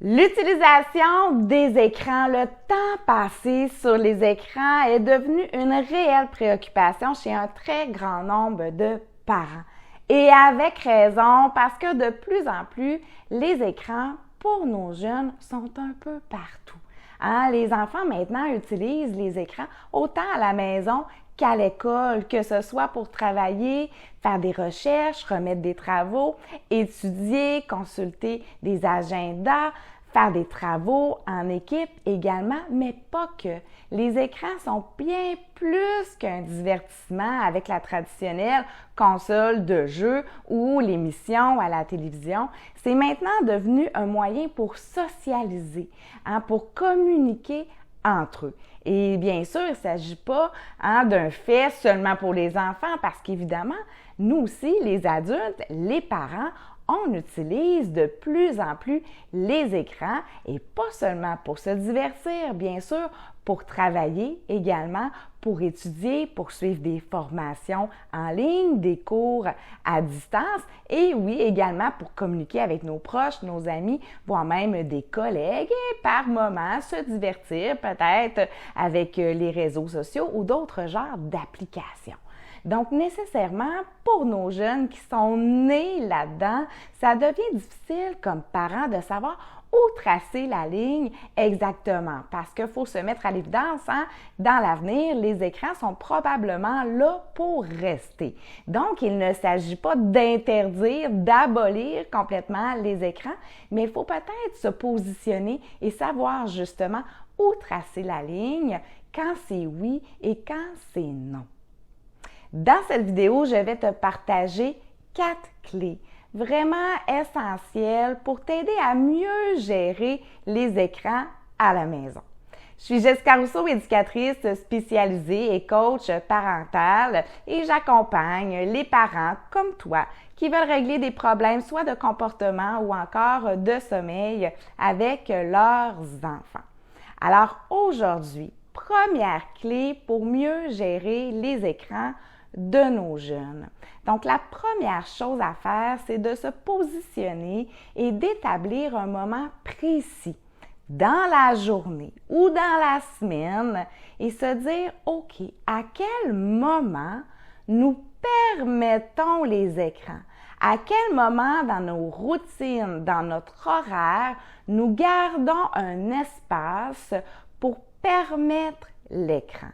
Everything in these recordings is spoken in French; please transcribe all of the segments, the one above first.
L'utilisation des écrans, le temps passé sur les écrans est devenu une réelle préoccupation chez un très grand nombre de parents. Et avec raison, parce que de plus en plus, les écrans pour nos jeunes sont un peu partout. Les enfants maintenant utilisent les écrans autant à la maison qu'à l'école, que ce soit pour travailler, faire des recherches, remettre des travaux, étudier, consulter des agendas, faire des travaux en équipe également, mais pas que. Les écrans sont bien plus qu'un divertissement avec la traditionnelle console de jeu ou l'émission à la télévision. C'est maintenant devenu un moyen pour socialiser, pour communiquer entre eux. Et bien sûr, il ne s'agit pas d'un fait seulement pour les enfants parce qu'évidemment, nous aussi, les adultes, les parents, on utilise de plus en plus les écrans et pas seulement pour se divertir, bien sûr, pour travailler également, pour étudier, pour suivre des formations en ligne, des cours à distance et oui, également pour communiquer avec nos proches, nos amis, voire même des collègues et par moments se divertir peut-être avec les réseaux sociaux ou d'autres genres d'applications. Donc, nécessairement, pour nos jeunes qui sont nés là-dedans, ça devient difficile comme parents de savoir où tracer la ligne exactement parce qu'il faut se mettre à l'évidence, dans l'avenir, les écrans sont probablement là pour rester. Donc, il ne s'agit pas d'interdire, d'abolir complètement les écrans, mais il faut peut-être se positionner et savoir justement où tracer la ligne, quand c'est oui et quand c'est non. Dans cette vidéo, je vais te partager 4 clés vraiment essentielles pour t'aider à mieux gérer les écrans à la maison. Je suis Jessica Rousseau, éducatrice spécialisée et coach parental et j'accompagne les parents comme toi qui veulent régler des problèmes soit de comportement ou encore de sommeil avec leurs enfants. Alors aujourd'hui, première clé pour mieux gérer les écrans de nos jeunes. Donc, la première chose à faire, c'est de se positionner et d'établir un moment précis dans la journée ou dans la semaine et se dire, OK, à quel moment nous permettons les écrans? À quel moment dans nos routines, dans notre horaire, nous gardons un espace pour permettre l'écran?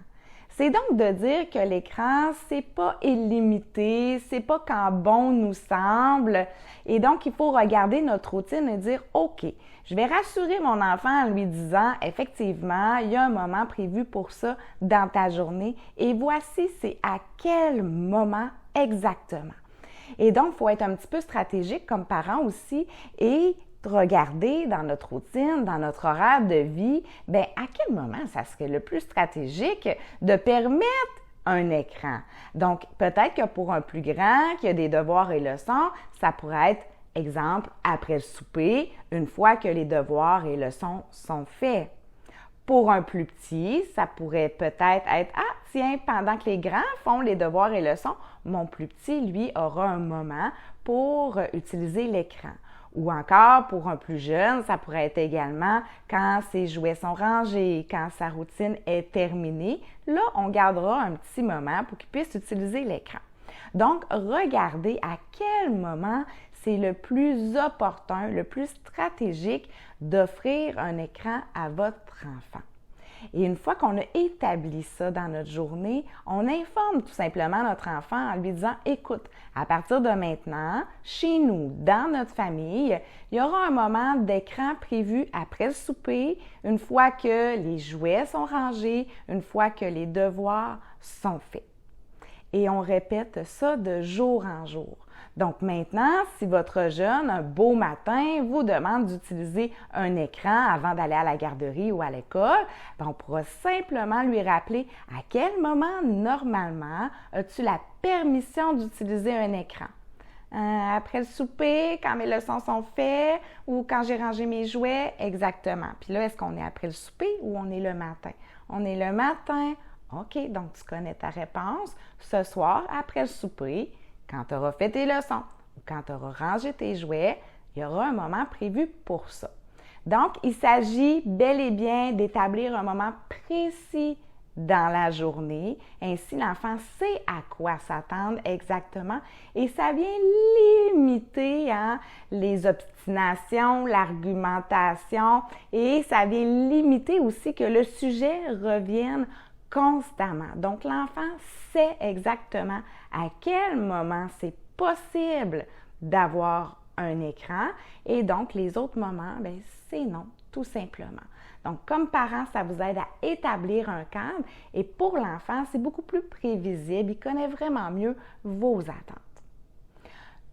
C'est donc de dire que l'écran, c'est pas illimité, c'est pas quand bon nous semble. Et donc, il faut regarder notre routine et dire, OK, je vais rassurer mon enfant en lui disant, effectivement, il y a un moment prévu pour ça dans ta journée et voici c'est à quel moment exactement. Et donc, il faut être un petit peu stratégique comme parent aussi et regarder dans notre routine, dans notre horaire de vie, à quel moment ça serait le plus stratégique de permettre un écran. Donc, peut-être que pour un plus grand qui a des devoirs et leçons, ça pourrait être, exemple, après le souper, une fois que les devoirs et leçons sont faits. Pour un plus petit, ça pourrait peut-être être, tiens, pendant que les grands font les devoirs et leçons, mon plus petit, lui, aura un moment pour utiliser l'écran. Ou encore, pour un plus jeune, ça pourrait être également quand ses jouets sont rangés, quand sa routine est terminée. Là, on gardera un petit moment pour qu'il puisse utiliser l'écran. Donc, regardez à quel moment c'est le plus opportun, le plus stratégique d'offrir un écran à votre enfant. Et une fois qu'on a établi ça dans notre journée, on informe tout simplement notre enfant en lui disant, écoute, à partir de maintenant, chez nous, dans notre famille, il y aura un moment d'écran prévu après le souper, une fois que les jouets sont rangés, une fois que les devoirs sont faits. Et on répète ça de jour en jour. Donc maintenant, si votre jeune, un beau matin, vous demande d'utiliser un écran avant d'aller à la garderie ou à l'école, on pourra simplement lui rappeler à quel moment, normalement, as-tu la permission d'utiliser un écran? Après le souper, quand mes leçons sont faites ou quand j'ai rangé mes jouets? Exactement. Puis là, est-ce qu'on est après le souper ou on est le matin? On est le matin. OK, donc tu connais ta réponse. Ce soir, après le souper, quand tu auras fait tes leçons ou quand tu auras rangé tes jouets, il y aura un moment prévu pour ça. Donc, il s'agit bel et bien d'établir un moment précis dans la journée. Ainsi, l'enfant sait à quoi s'attendre exactement et ça vient limiter les obstinations, l'argumentation et ça vient limiter aussi que le sujet revienne constamment. Donc, l'enfant sait exactement à quel moment c'est possible d'avoir un écran et donc les autres moments, c'est non, tout simplement. Donc, comme parent, ça vous aide à établir un cadre et pour l'enfant, c'est beaucoup plus prévisible. Il connaît vraiment mieux vos attentes.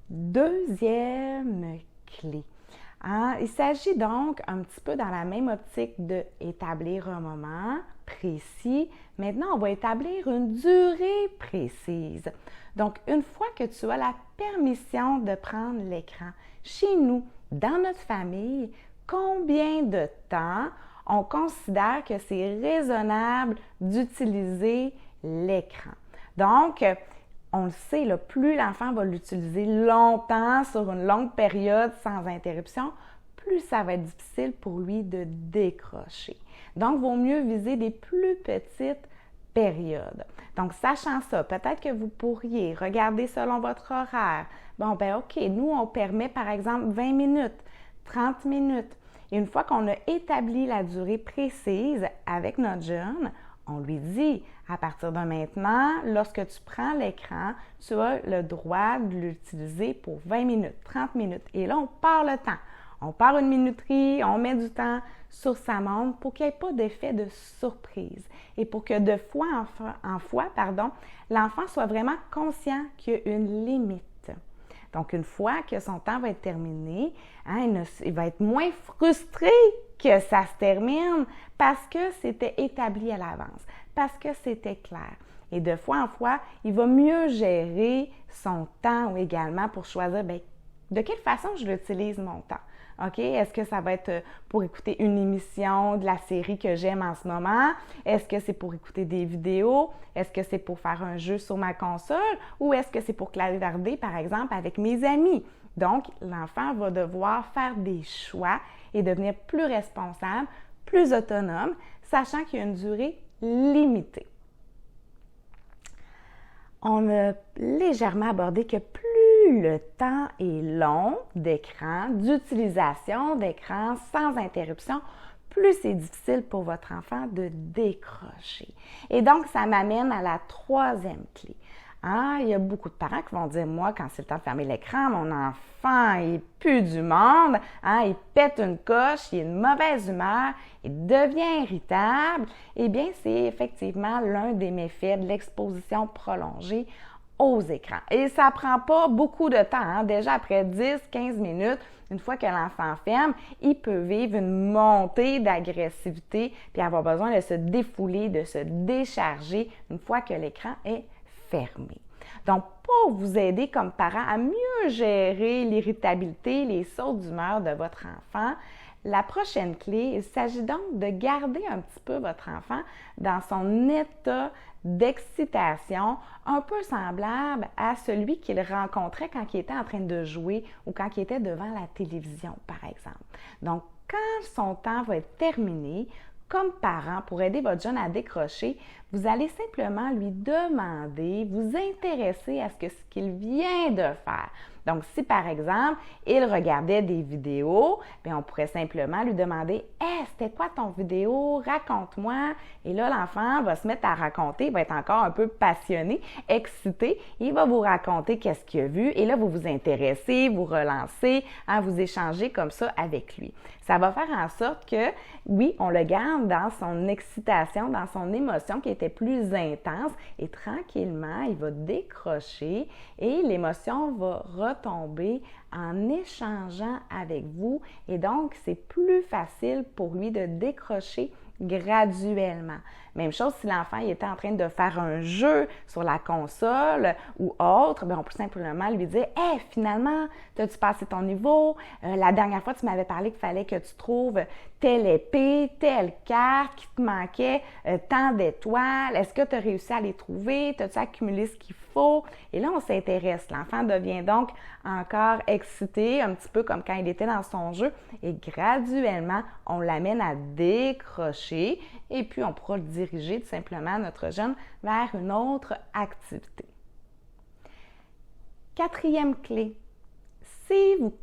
Deuxième clé. Il s'agit donc un petit peu dans la même optique d'établir un moment précis. Maintenant, on va établir une durée précise. Donc, une fois que tu as la permission de prendre l'écran, chez nous, dans notre famille, combien de temps on considère que c'est raisonnable d'utiliser l'écran? Donc, on le sait, là, plus l'enfant va l'utiliser longtemps, sur une longue période, sans interruption, plus ça va être difficile pour lui de décrocher. Donc, il vaut mieux viser des plus petites périodes. Donc, sachant ça, peut-être que vous pourriez regarder selon votre horaire. Bon, OK, nous, on permet par exemple 20 minutes, 30 minutes. Et une fois qu'on a établi la durée précise avec notre jeune, on lui dit, à partir de maintenant, lorsque tu prends l'écran, tu as le droit de l'utiliser pour 20 minutes, 30 minutes. Et là, on part le temps. On part une minuterie, on met du temps sur sa montre pour qu'il n'y ait pas d'effet de surprise et pour que de fois en fois, l'enfant soit vraiment conscient qu'il y a une limite. Donc, une fois que son temps va être terminé, il va être moins frustré que ça se termine parce que c'était établi à l'avance, parce que c'était clair. Et de fois en fois, il va mieux gérer son temps également pour choisir de quelle façon je l'utilise mon temps. OK? Est-ce que ça va être pour écouter une émission de la série que j'aime en ce moment? Est-ce que c'est pour écouter des vidéos? Est-ce que c'est pour faire un jeu sur ma console? Ou est-ce que c'est pour clavarder, par exemple, avec mes amis? Donc, l'enfant va devoir faire des choix et devenir plus responsable, plus autonome, sachant qu'il y a une durée limitée. On a légèrement abordé que plus le temps est long d'écran, d'utilisation d'écran sans interruption, plus c'est difficile pour votre enfant de décrocher. Et donc, ça m'amène à la troisième clé. Il y a beaucoup de parents qui vont dire, moi, quand c'est le temps de fermer l'écran, mon enfant, il pue du monde, il pète une coche, il a une mauvaise humeur, il devient irritable. Eh bien, c'est effectivement l'un des méfaits de l'exposition prolongée aux écrans. Et ça prend pas beaucoup de temps. Déjà, après 10-15 minutes, une fois que l'enfant ferme, il peut vivre une montée d'agressivité puis avoir besoin de se défouler, de se décharger une fois que l'écran est fermé. Donc, pour vous aider comme parent à mieux gérer l'irritabilité, les sautes d'humeur de votre enfant, la prochaine clé, il s'agit donc de garder un petit peu votre enfant dans son état d'excitation un peu semblable à celui qu'il rencontrait quand il était en train de jouer ou quand il était devant la télévision, par exemple. Donc, quand son temps va être terminé, comme parent, pour aider votre jeune à décrocher, vous allez simplement lui demander, vous intéresser à ce qu'il vient de faire. Donc, si par exemple, il regardait des vidéos, bien, on pourrait simplement lui demander « Hey, c'était quoi ton vidéo? Raconte-moi! » Et là, l'enfant va se mettre à raconter, il va être encore un peu passionné, excité. Il va vous raconter qu'est-ce qu'il a vu et là, vous vous intéressez, vous relancez, vous échangez comme ça avec lui. Ça va faire en sorte que, oui, on le garde dans son excitation, dans son émotion qui était plus intense et tranquillement, il va décrocher et l'émotion va retomber en échangeant avec vous et donc c'est plus facile pour lui de décrocher graduellement. Même chose si l'enfant était en train de faire un jeu sur la console ou autre, bien, on peut simplement lui dire « Hey, finalement, as-tu passé ton niveau? La dernière fois, tu m'avais parlé qu'il fallait que tu trouves telle épée, telle carte qui te manquait, tant d'étoiles. Est-ce que tu as réussi à les trouver? As-tu accumulé ce qu'il faut? » Et là, on s'intéresse. L'enfant devient donc encore excité, un petit peu comme quand il était dans son jeu. Et graduellement, on l'amène à décrocher et puis on pourra le diriger tout simplement, notre jeune, vers une autre activité. Quatrième clé, si vous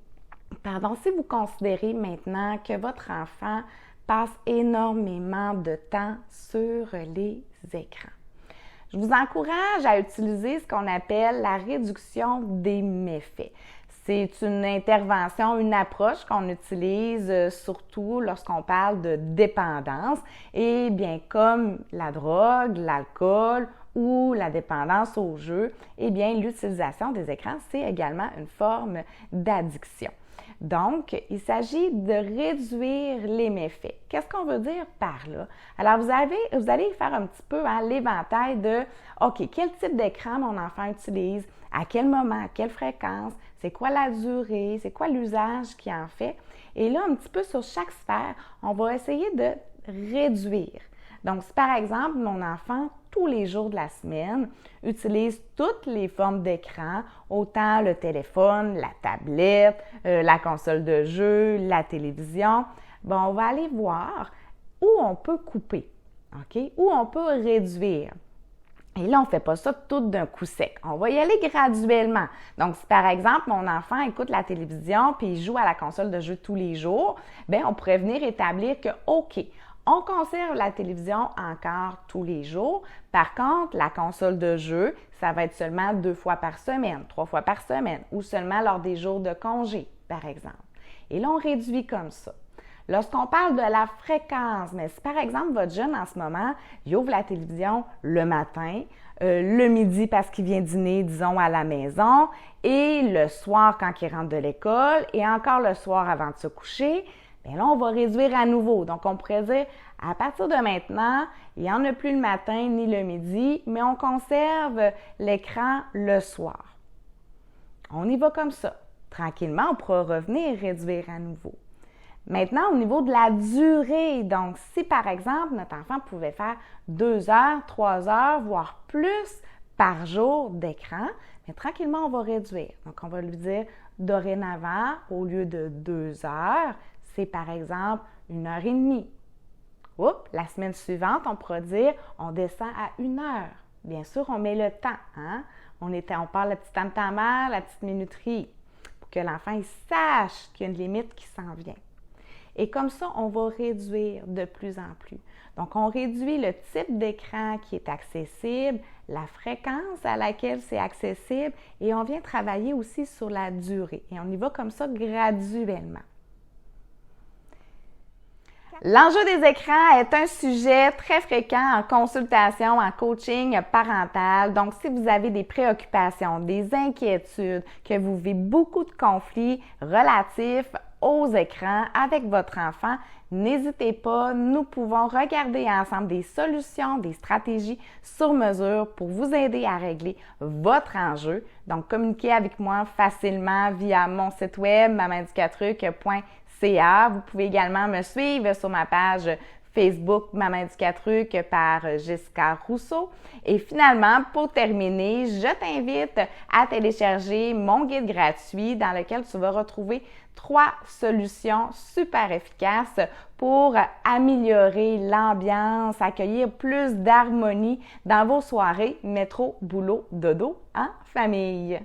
considérez maintenant que votre enfant passe énormément de temps sur les écrans, je vous encourage à utiliser ce qu'on appelle la réduction des méfaits. C'est une intervention, une approche qu'on utilise surtout lorsqu'on parle de dépendance. Et bien, comme la drogue, l'alcool ou la dépendance au jeu, eh bien, l'utilisation des écrans, c'est également une forme d'addiction. Donc, il s'agit de réduire les méfaits. Qu'est-ce qu'on veut dire par là? Alors, vous allez faire un petit peu l'éventail de « OK, quel type d'écran mon enfant utilise? À quel moment? À quelle fréquence? C'est quoi la durée? C'est quoi l'usage qu'il en fait? » Et là, un petit peu sur chaque sphère, on va essayer de réduire. Donc, si par exemple, mon enfant, tous les jours de la semaine, utilise toutes les formes d'écran, autant le téléphone, la tablette, la console de jeu, la télévision, bien, on va aller voir où on peut couper, OK? Où on peut réduire. Et là, on ne fait pas ça tout d'un coup sec. On va y aller graduellement. Donc, si par exemple, mon enfant écoute la télévision puis il joue à la console de jeu tous les jours, bien, on pourrait venir établir que, OK, on conserve la télévision encore tous les jours. Par contre, la console de jeu, ça va être seulement 2 fois par semaine, 3 fois par semaine ou seulement lors des jours de congé, par exemple. Et là, on réduit comme ça. Lorsqu'on parle de la fréquence, mais si par exemple votre jeune en ce moment, il ouvre la télévision le matin, le midi parce qu'il vient dîner, disons, à la maison, et le soir quand il rentre de l'école, et encore le soir avant de se coucher, bien là, on va réduire à nouveau. Donc, on pourrait dire, à partir de maintenant, il n'y en a plus le matin ni le midi, mais on conserve l'écran le soir. On y va comme ça. Tranquillement, on pourra revenir réduire à nouveau. Maintenant, au niveau de la durée, donc si par exemple, notre enfant pouvait faire 2 heures, 3 heures, voire plus par jour d'écran, mais tranquillement, on va réduire. Donc, on va lui dire dorénavant, au lieu de 2 heures, c'est par exemple 1h30. Oups, la semaine suivante, on pourra dire on descend à 1 heure. Bien sûr, on met le temps. Hein? On parle la petite tam-tamère, la petite minuterie, pour que l'enfant il sache qu'il y a une limite qui s'en vient. Et comme ça, on va réduire de plus en plus. Donc, on réduit le type d'écran qui est accessible, la fréquence à laquelle c'est accessible et on vient travailler aussi sur la durée. Et on y va comme ça graduellement. L'enjeu des écrans est un sujet très fréquent en consultation, en coaching parental. Donc, si vous avez des préoccupations, des inquiétudes, que vous vivez beaucoup de conflits relatifs aux écrans avec votre enfant, n'hésitez pas, nous pouvons regarder ensemble des solutions, des stratégies sur mesure pour vous aider à régler votre enjeu. Donc, communiquez avec moi facilement via mon site web maman-éducatruc.ca. Vous pouvez également me suivre sur ma page Facebook Maman Éducatruc par Jessica Rousseau. Et finalement, pour terminer, je t'invite à télécharger mon guide gratuit dans lequel tu vas retrouver 3 solutions super efficaces pour améliorer l'ambiance, accueillir plus d'harmonie dans vos soirées métro, boulot, dodo en famille.